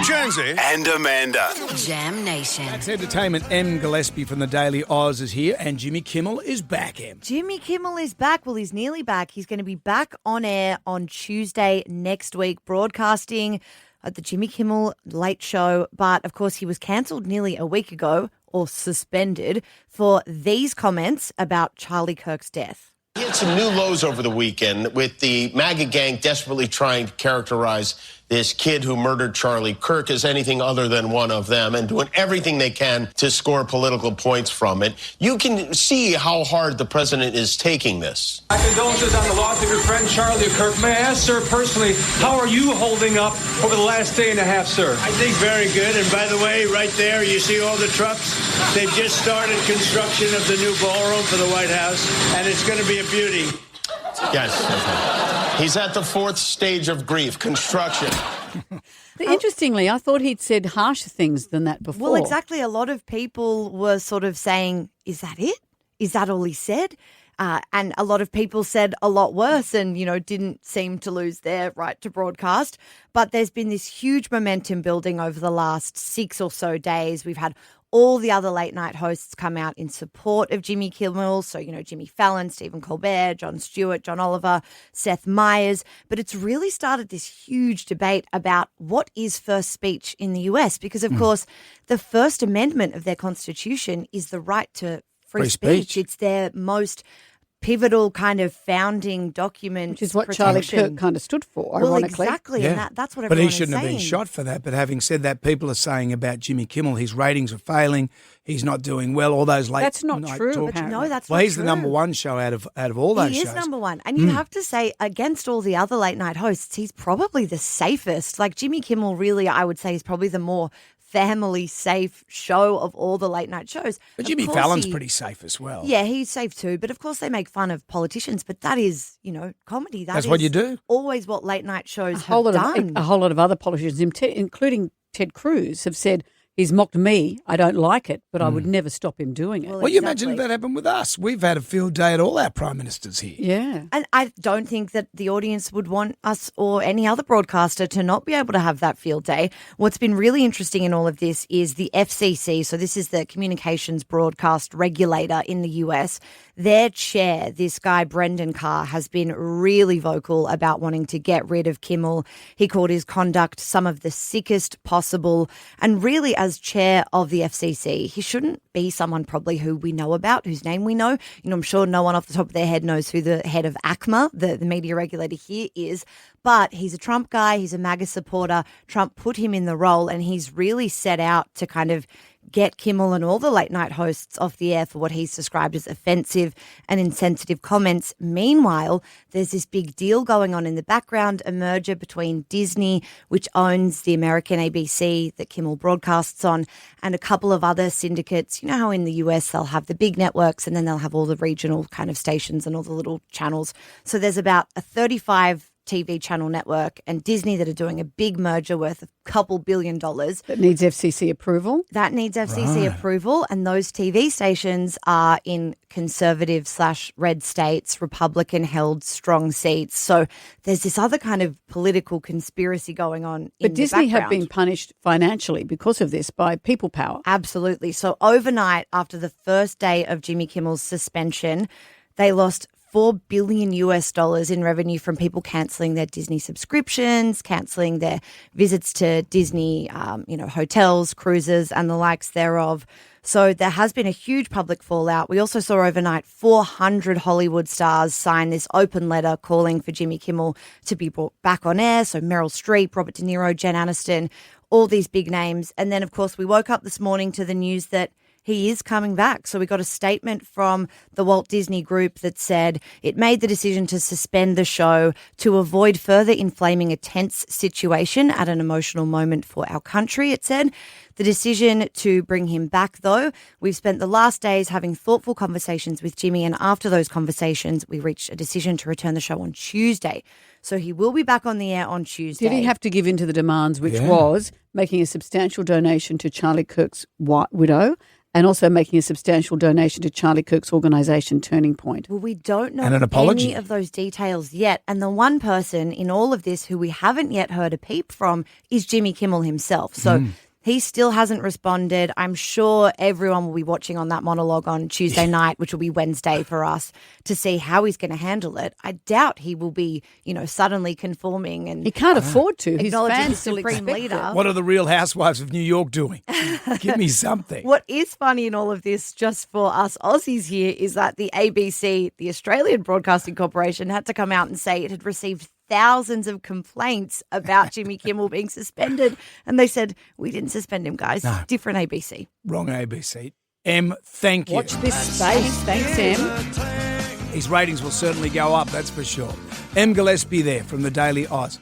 Jonesy and Amanda. Jam Nation. That's entertainment. Gillespie from the Daily Oz is here, and Jimmy Kimmel is back, Em. Jimmy Kimmel is back. Well, he's nearly back. He's going to be back on air on Tuesday next week, broadcasting at the Jimmy Kimmel Late Show. But, of course, he was cancelled nearly a week ago, or suspended, for these comments about Charlie Kirk's death. He had some new lows over the weekend with the MAGA gang desperately trying to characterize this kid who murdered Charlie Kirk as anything other than one of them and doing everything they can to score political points from it. You can see how hard the president is taking this. My condolences on the loss of your friend Charlie Kirk. May I ask, sir, personally, how are you holding up over the last day and a half, sir? I think very good. And by the way, right there, you see all the trucks? They've just started construction of the new ballroom for the White House, and it's going to be a beauty. Yes. He's at the fourth stage of grief, construction. Interestingly, I thought he'd said harsher things than that before. Well, exactly. A lot of people were sort of saying, is that it? Is that all he said? And a lot of people said a lot worse and, didn't seem to lose their right to broadcast. But there's been this huge momentum building over the last 6 or so days. We've had all the other late night hosts come out in support of Jimmy Kimmel. So, Jimmy Fallon, Stephen Colbert, Jon Stewart, John Oliver, Seth Meyers. But it's really started this huge debate about what is first speech in the US, because, of course, the First Amendment of their Constitution is the right to free speech. It's their most pivotal kind of founding document. Which is what Charlie Kirk kind of stood for, ironically. Well, exactly, Yeah. and that's what But everyone he shouldn't is have been saying. shot for that. But having said that, people are saying about Jimmy Kimmel, his ratings are failing. He's not doing well. All those late That's not night true, talk- apparently. No, that's Well, not he's true. the number one show out of all those He shows. is number one. And you'd have to say, against all the other late night hosts, he's probably the safest. Like Jimmy Kimmel really, I would say, is probably the more family safe show of all the late night shows. But Of Jimmy course Fallon's pretty safe as well. Yeah, he's safe too. But of course they make fun of politicians, but that is, comedy. That's what you do. Always what late night shows A whole have lot done. of a whole lot of other politicians, including Ted Cruz, have said he's mocked me. I don't like it, but I would never stop him doing it. Well, you imagine if that happened with us. We've had a field day at all our prime ministers here. Yeah. And I don't think that the audience would want us or any other broadcaster to not be able to have that field day. What's been really interesting in all of this is the FCC. So this is the Communications Broadcast Regulator in the US. Their chair, this guy, Brendan Carr, has been really vocal about wanting to get rid of Kimmel. He called his conduct some of the sickest possible. And really, as chair of the FCC, he shouldn't be someone probably who we know about, whose name we know. I'm sure no one off the top of their head knows who the head of ACMA, the media regulator here, is. But he's a Trump guy. He's a MAGA supporter. Trump put him in the role, and he's really set out to kind of get Kimmel and all the late night hosts off the air for what he's described as offensive and insensitive comments. Meanwhile, there's this big deal going on in the background, a merger between Disney, which owns the American ABC that Kimmel broadcasts on, and a couple of other syndicates. You know how in the US they'll have the big networks and then they'll have all the regional kind of stations and all the little channels. So there's about a 35 TV channel network and Disney that are doing a big merger worth a couple $1 billion. That needs FCC approval. That needs FCC approval, and those TV stations are in conservative/red states, Republican-held strong seats. So there's this other kind of political conspiracy going on. But Disney have been punished financially because of this by people power. Absolutely. So overnight, after the first day of Jimmy Kimmel's suspension, they lost $4 billion in revenue from people cancelling their Disney subscriptions, cancelling their visits to Disney, hotels, cruises, and the likes thereof. So there has been a huge public fallout. We also saw overnight 400 Hollywood stars sign this open letter calling for Jimmy Kimmel to be brought back on air. So Meryl Streep, Robert De Niro, Jen Aniston, all these big names. And then, of course, we woke up this morning to the news that he is coming back. So we got a statement from the Walt Disney Group that said it made the decision to suspend the show to avoid further inflaming a tense situation at an emotional moment for our country, it said. The decision to bring him back, though, we've spent the last days having thoughtful conversations with Jimmy, and after those conversations, we reached a decision to return the show on Tuesday. So he will be back on the air on Tuesday. Did he have to give in to the demands, which was making a substantial donation to Charlie Kirk's widow, and also making a substantial donation to Charlie Kirk's organisation Turning Point. Well, we don't know And an apology. any of those details yet. And the one person in all of this who we haven't yet heard a peep from is Jimmy Kimmel himself. So he still hasn't responded. I'm sure everyone will be watching on that monologue on Tuesday night, which will be Wednesday for us, to see how he's going to handle it. I doubt he will be, suddenly conforming and He can't afford to. His acknowledging fans the still supreme expect leader. it. What are the Real Housewives of New York doing? Give me something. What is funny in all of this, just for us Aussies here, is that the ABC, the Australian Broadcasting Corporation, had to come out and say it had received thousands of complaints about Jimmy Kimmel being suspended. And they said, we didn't suspend him, guys. No. Different ABC. Wrong ABC. Em, thank you. Watch this space. Thanks, Em. His ratings will certainly go up, that's for sure. Em Gillespie there from the Daily Oz.